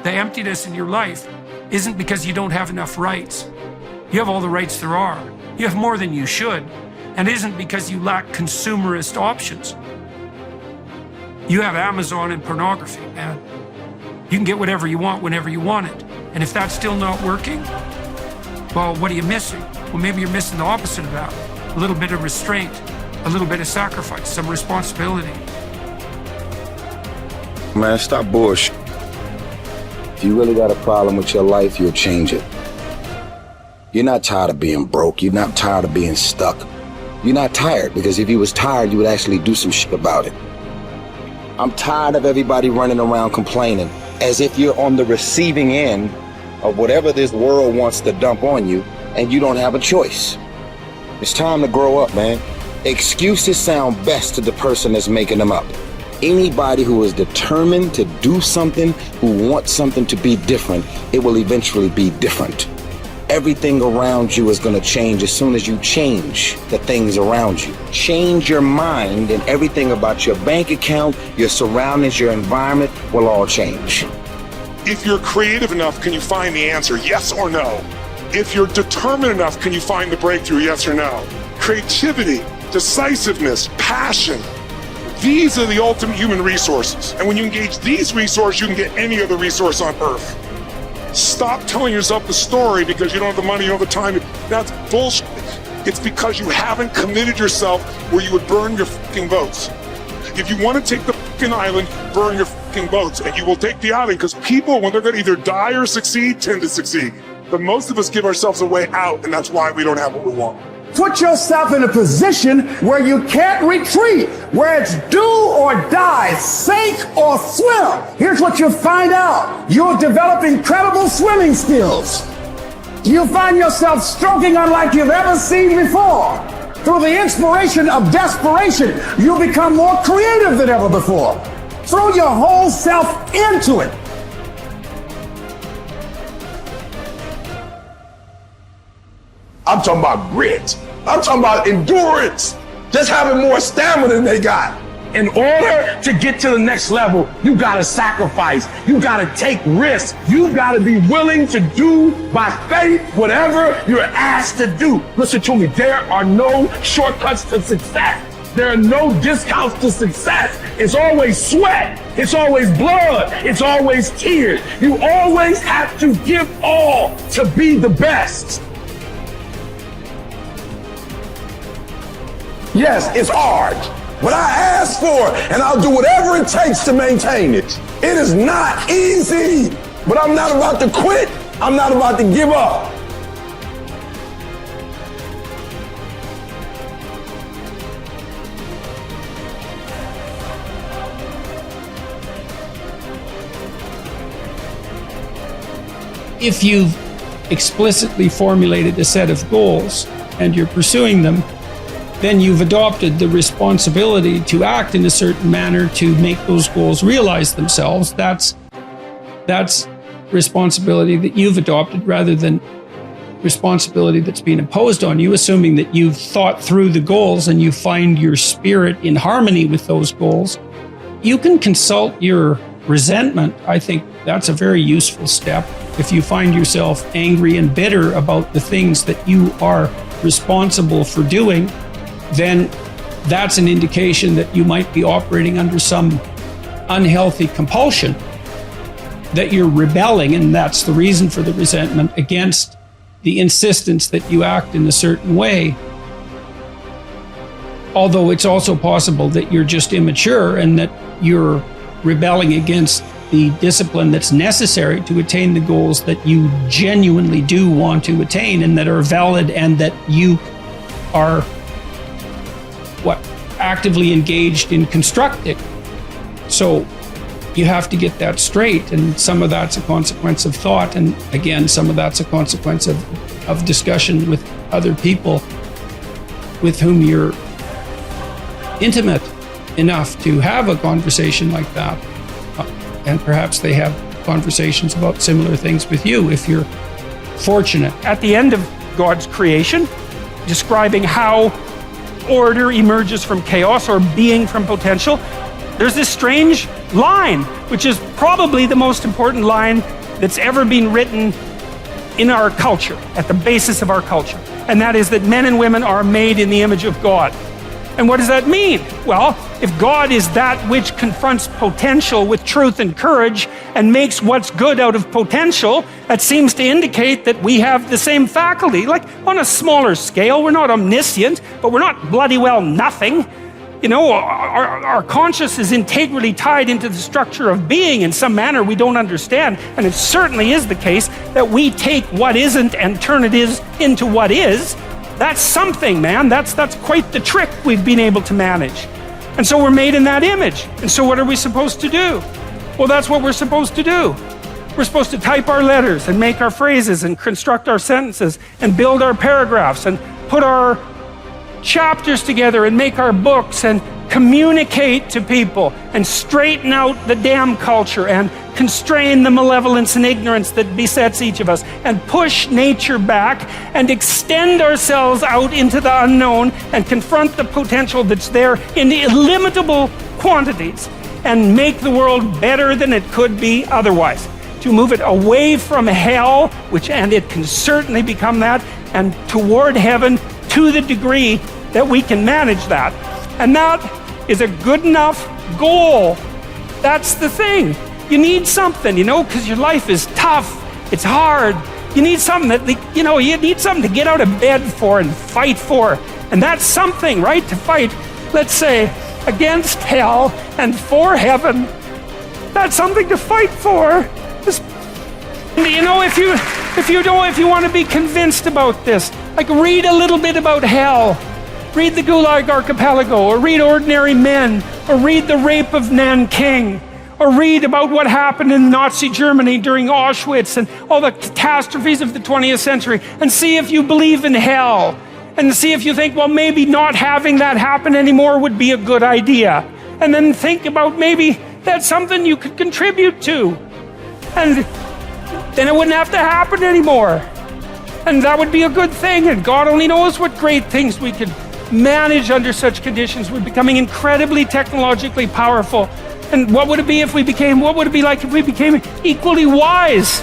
The emptiness in your life isn't because you don't have enough rights. You have all the rights there are. You have more than you should. And it isn't because you lack consumerist options. You have Amazon and pornography, man. You can get whatever you want whenever you want it. And if that's still not working, well, what are you missing? Well, maybe you're missing the opposite of that. A little bit of restraint, a little bit of sacrifice, some responsibility. Man, stop bullshit. If you really got a problem with your life, you'll change it. You're not tired of being broke. You're not tired of being stuck. You're not tired, because if you was tired, you would actually do some shit about it. I'm tired of everybody running around complaining as if you're on the receiving end of whatever this world wants to dump on you and you don't have a choice. It's time to grow up, man. Excuses sound best to the person that's making them up. Anybody who is determined to do something, who wants something to be different, it will eventually be different. Everything around you is going to change as soon as you change the things around you. Change your mind and everything about your bank account, your surroundings, your environment will all change. If you're creative enough, can you find the answer? Yes or no? If you're determined enough, can you find the breakthrough? Yes or no? Creativity, decisiveness, passion. These are the ultimate human resources. And when you engage these resources, you can get any other resource on earth. Stop telling yourself the story because you don't have the money, you don't have the time. That's bullshit. It's because you haven't committed yourself where you would burn your fucking votes. If you want to take the fucking island, burn your fucking votes, and you will take the island, because people, when they're going to either die or succeed, tend to succeed. But most of us give ourselves a way out, and that's why we don't have what we want. Put yourself in a position where you can't retreat, where it's do or die, sink or swim. Here's what you'll find out. You'll develop incredible swimming skills. You'll find yourself stroking unlike you've ever seen before. Through the inspiration of desperation, you'll become more creative than ever before. Throw your whole self into it. I'm talking about grit. I'm talking about endurance. Just having more stamina than they got. In order to get to the next level, you gotta sacrifice. You gotta take risks. You gotta be willing to do by faith whatever you're asked to do. Listen to me, there are no shortcuts to success. There are no discounts to success. It's always sweat. It's always blood. It's always tears. You always have to give all to be the best. Yes, it's hard, but I ask for it, and I'll do whatever it takes to maintain it. It is not easy, but I'm not about to quit. I'm not about to give up. If you've explicitly formulated a set of goals and you're pursuing them, then you've adopted the responsibility to act in a certain manner to make those goals realize themselves. That's responsibility that you've adopted rather than responsibility that's being imposed on you, assuming that you've thought through the goals and you find your spirit in harmony with those goals. You can consult your resentment. I think that's a very useful step. If you find yourself angry and bitter about the things that you are responsible for doing, then that's an indication that you might be operating under some unhealthy compulsion, that you're rebelling, and that's the reason for the resentment against the insistence that you act in a certain way. Although it's also possible that you're just immature and that you're rebelling against the discipline that's necessary to attain the goals that you genuinely do want to attain and that are valid and that you are actively engaged in constructing. So you have to get that straight, and some of that's a consequence of thought, and again, some of that's a consequence of discussion with other people with whom you're intimate enough to have a conversation like that, and perhaps they have conversations about similar things with you if you're fortunate. At the end of God's creation, describing how order emerges from chaos or being from potential, there's this strange line, which is probably the most important line that's ever been written in our culture, at the basis of our culture. And that is that men and women are made in the image of God. And what does that mean? Well, if God is that which confronts potential with truth and courage and makes what's good out of potential, that seems to indicate that we have the same faculty. Like on a smaller scale, we're not omniscient, but we're not bloody well nothing. You know, our conscious is integrally tied into the structure of being in some manner we don't understand. And it certainly is the case that we take what isn't and turn it into what is. That's something, man. That's quite the trick we've been able to manage. And so we're made in that image. And so what are we supposed to do? Well, that's what we're supposed to do. We're supposed to type our letters and make our phrases and construct our sentences and build our paragraphs and put our chapters together and make our books and communicate to people and straighten out the damn culture and constrain the malevolence and ignorance that besets each of us and push nature back and extend ourselves out into the unknown and confront the potential that's there in illimitable quantities and make the world better than it could be otherwise. To move it away from hell, and it can certainly become that, and toward heaven to the degree that we can manage that. And that is a good enough goal. That's the thing. You need something, you know, because your life is tough. It's hard. You need something you need something to get out of bed for and fight for. And that's something, right? To fight, let's say, against hell and for heaven. That's something to fight for. You know, if you want to be convinced about this, like read a little bit about hell. Read the Gulag Archipelago, or read Ordinary Men, or read The Rape of Nanking, or read about what happened in Nazi Germany during Auschwitz and all the catastrophes of the 20th century, and see if you believe in hell, and see if you think, well, maybe not having that happen anymore would be a good idea. And then think about maybe that's something you could contribute to. And then it wouldn't have to happen anymore. And that would be a good thing, and God only knows what great things we could manage under such conditions. We're becoming incredibly technologically powerful. And what would it be like if we became equally wise?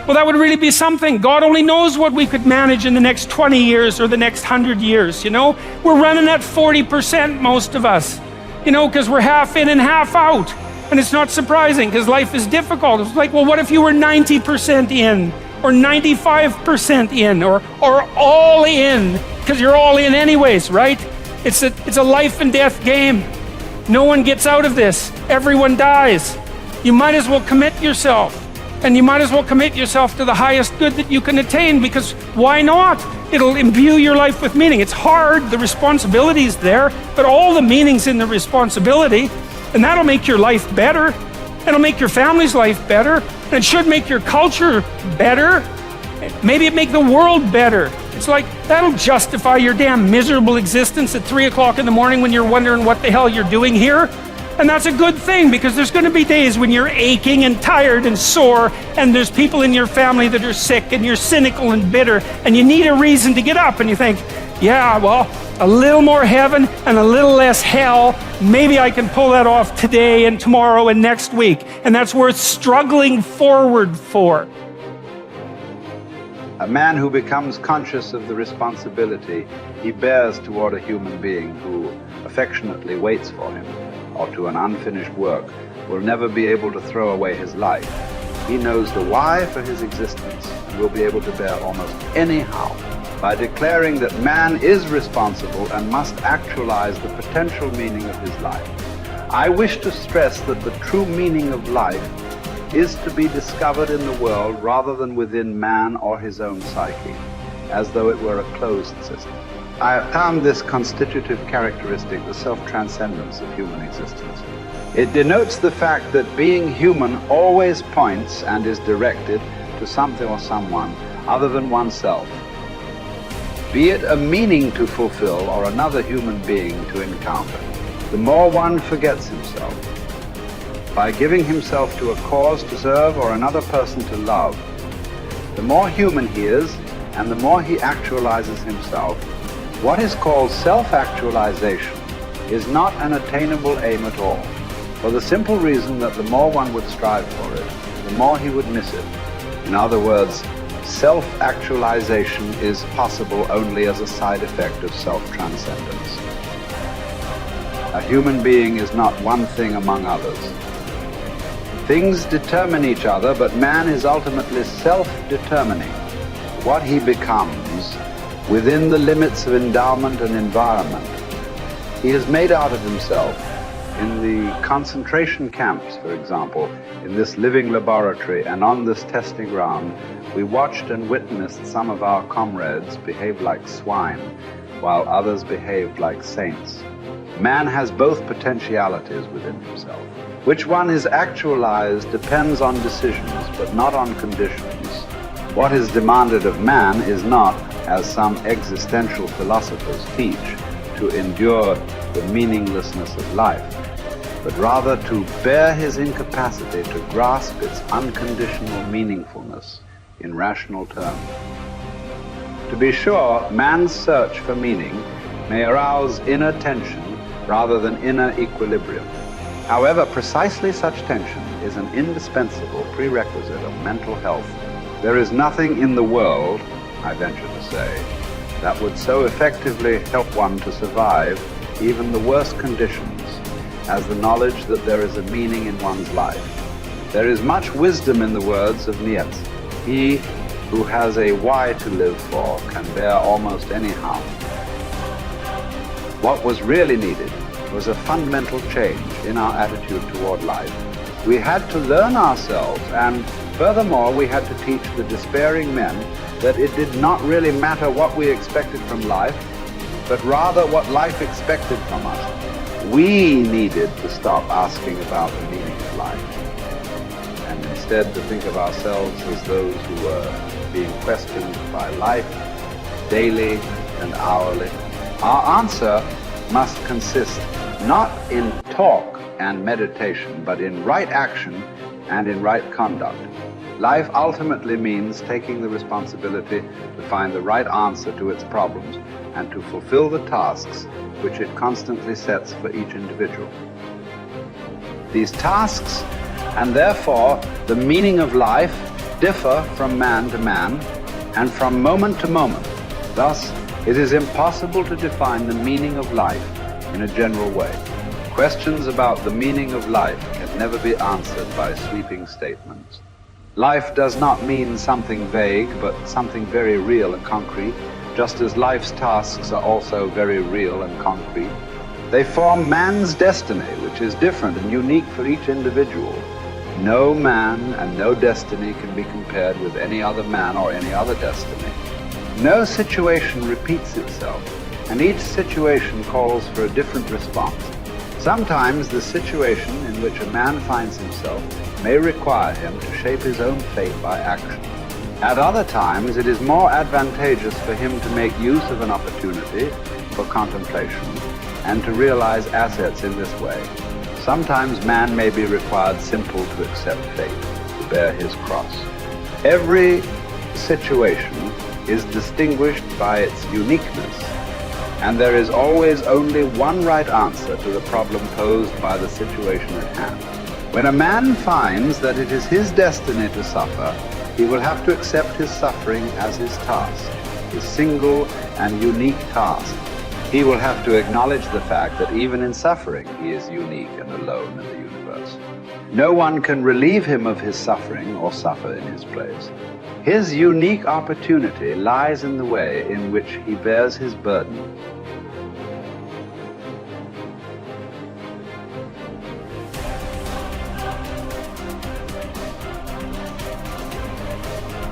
Well, that would really be something. God only knows what we could manage in the next 20 years or the next 100 years, you know? We're running at 40%, most of us, you know, because we're half in and half out. And it's not surprising because life is difficult. It's like, well, what if you were 90% in? Or 95% in, or all in, because you're all in anyways, right? It's a life and death game. No one gets out of this. Everyone dies. You might as well commit yourself. And you might as well commit yourself to the highest good that you can attain, because why not? It'll imbue your life with meaning. It's hard, the responsibility's there, but all the meaning's in the responsibility, and that'll make your life better. It'll make your family's life better. And it should make your culture better. Maybe it make the world better. It's like, that'll justify your damn miserable existence at 3 o'clock in the morning when you're wondering what the hell you're doing here. And that's a good thing, because there's going to be days when you're aching and tired and sore, and there's people in your family that are sick, and you're cynical and bitter, and you need a reason to get up, and you think, yeah, well, a little more heaven and a little less hell, maybe I can pull that off today and tomorrow and next week. And that's worth struggling forward for. A man who becomes conscious of the responsibility he bears toward a human being who affectionately waits for him, or to an unfinished work, will never be able to throw away his life. He knows the why for his existence and will be able to bear almost any how. By declaring that man is responsible and must actualize the potential meaning of his life. I wish to stress that the true meaning of life is to be discovered in the world rather than within man or his own psyche, as though it were a closed system. I have found this constitutive characteristic the self-transcendence of human existence. It denotes the fact that being human always points and is directed to something or someone other than oneself. Be it a meaning to fulfill or another human being to encounter, the more one forgets himself. By giving himself to a cause to serve or another person to love, the more human he is and the more he actualizes himself. What is called self-actualization is not an attainable aim at all. for the simple reason that the more one would strive for it, the more he would miss it. In other words, self-actualization is possible only as a side effect of self-transcendence. A human being is not one thing among others. Things determine each other, but man is ultimately self-determining what he becomes within the limits of endowment and environment. He has made out of himself. In the concentration camps, for example, in this living laboratory and on this testing ground, we watched and witnessed some of our comrades behave like swine, while others behaved like saints. Man has both potentialities within himself. Which one is actualized depends on decisions, but not on conditions. What is demanded of man is not, as some existential philosophers teach, to endure the meaninglessness of life, but rather to bear his incapacity to grasp its unconditional meaningfulness in rational terms. To be sure, man's search for meaning may arouse inner tension rather than inner equilibrium. However, precisely such tension is an indispensable prerequisite of mental health. There is nothing in the world, I venture to say, that would so effectively help one to survive even the worst conditions as the knowledge that there is a meaning in one's life. There is much wisdom in the words of Nietzsche. He who has a why to live for can bear almost any harm. What was really needed was a fundamental change in our attitude toward life. We had to learn ourselves, and furthermore, we had to teach the despairing men that it did not really matter what we expected from life, but rather what life expected from us. We needed to stop asking about the meaning of life, and instead to think of ourselves as those who were being questioned by life daily and hourly. Our answer must consist not in talk and meditation, but in right action and in right conduct. Life ultimately means taking the responsibility to find the right answer to its problems and to fulfill the tasks which it constantly sets for each individual. These tasks, and therefore the meaning of life, differ from man to man and from moment to moment. Thus, it is impossible to define the meaning of life in a general way. Questions about the meaning of life can never be answered by sweeping statements. Life does not mean something vague, but something very real and concrete, just as life's tasks are also very real and concrete. They form man's destiny, which is different and unique for each individual. No man and no destiny can be compared with any other man or any other destiny. No situation repeats itself, and each situation calls for a different response. Sometimes the situation in which a man finds himself may require him to shape his own fate by action. At other times, it is more advantageous for him to make use of an opportunity for contemplation and to realize assets in this way. Sometimes man may be required simply to accept fate, to bear his cross. Every situation is distinguished by its uniqueness, and there is always only one right answer to the problem posed by the situation at hand. When a man finds that it is his destiny to suffer, he will have to accept his suffering as his task, his single and unique task. He will have to acknowledge the fact that even in suffering, he is unique and alone in the universe. No one can relieve him of his suffering or suffer in his place. His unique opportunity lies in the way in which he bears his burden.